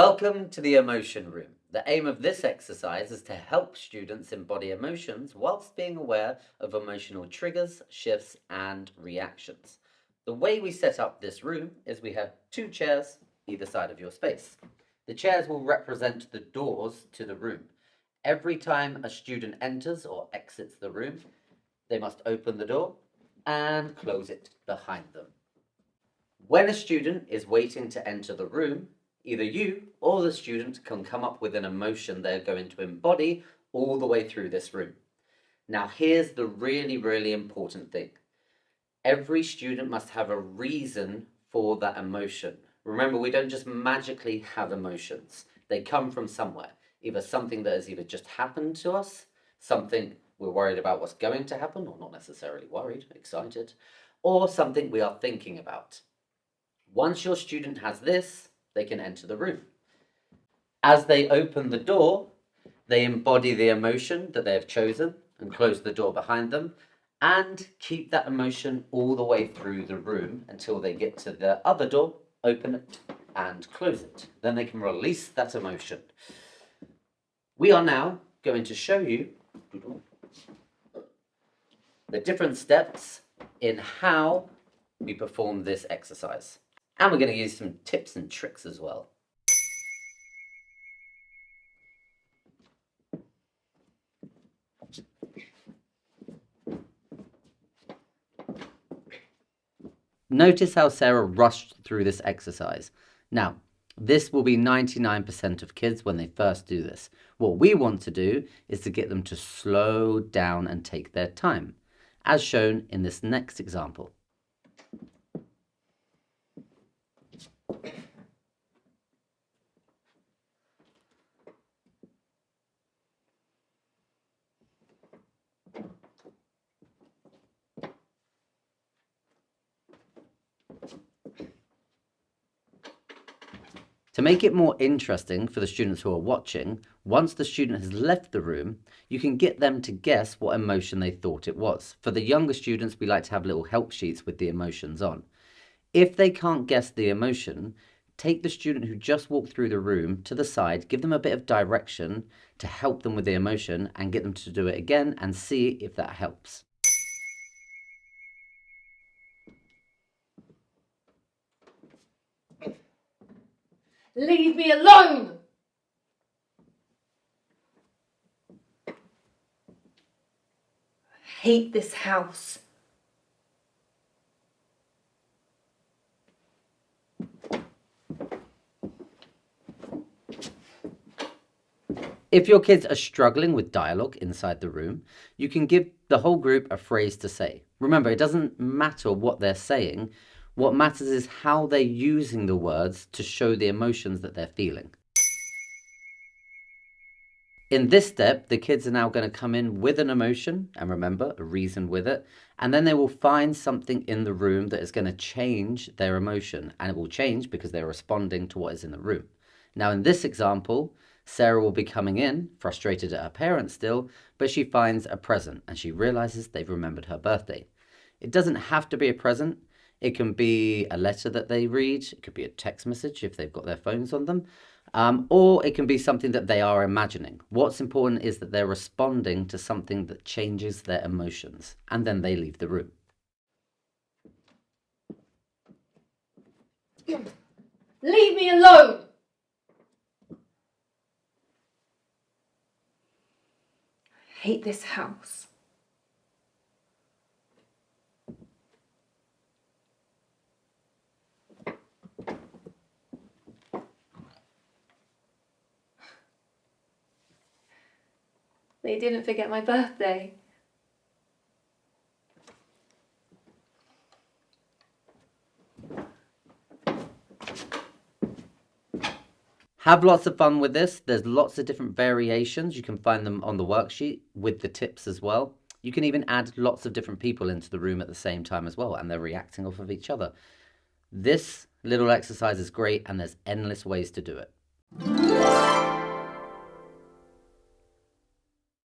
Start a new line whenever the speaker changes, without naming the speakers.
Welcome to the emotion room. The aim of this exercise is to help students embody emotions whilst being aware of emotional triggers, shifts, and reactions. The way we set up this room is we have two chairs either side of your space. The chairs will represent the doors to the room. Every time a student enters or exits the room, they must open the door and close it behind them. When a student is waiting to enter the room, either you or the student can come up with an emotion they're going to embody all the way through this room. Now, here's the really important thing. Every student must have a reason for that emotion. Remember, we don't just magically have emotions. They come from somewhere. Either something that has either just happened to us, something we're worried about what's going to happen, or not necessarily worried, excited, or something we are thinking about. Once your student has this, they can enter the room. As they open the door, they embody the emotion that they have chosen and close the door behind them and keep that emotion all the way through the room until they get to the other door, open it and close it. Then they can release that emotion. We are now going to show you the different steps in how we perform this exercise. And we're going to use some tips and tricks as well. Notice how Sarah rushed through this exercise. Now, this will be 99% of kids when they first do this. What we want to do is to get them to slow down and take their time, as shown in this next example. To make it more interesting for the students who are watching, once the student has left the room, you can get them to guess what emotion they thought it was. For the younger students, we like to have little help sheets with the emotions on. If they can't guess the emotion, take the student who just walked through the room to the side, give them a bit of direction to help them with the emotion and get them to do it again and see if that helps.
Leave me alone! I hate this house.
If your kids are struggling with dialogue inside the room, you can give the whole group a phrase to say. Remember, it doesn't matter what they're saying. What matters is how they're using the words to show the emotions that they're feeling. In this step, the kids are now going to come in with an emotion, and remember, a reason with it, and then they will find something in the room that is going to change their emotion, and it will change because they're responding to what is in the room. Now, in this example, Sarah will be coming in, frustrated at her parents still, but she finds a present, and she realizes they've remembered her birthday. It doesn't have to be a present. It can be a letter that they read. It could be a text message if they've got their phones on them. Or it can be something that they are imagining. What's important is that they're responding to something that changes their emotions, and then they leave the room.
Leave me alone! I hate this house. They didn't forget my birthday.
Have lots of fun with this. There's lots of different variations. You can find them on the worksheet with the tips as well. You can even add lots of different people into the room at the same time as well, and they're reacting off of each other. This little exercise is great, and there's endless ways to do it.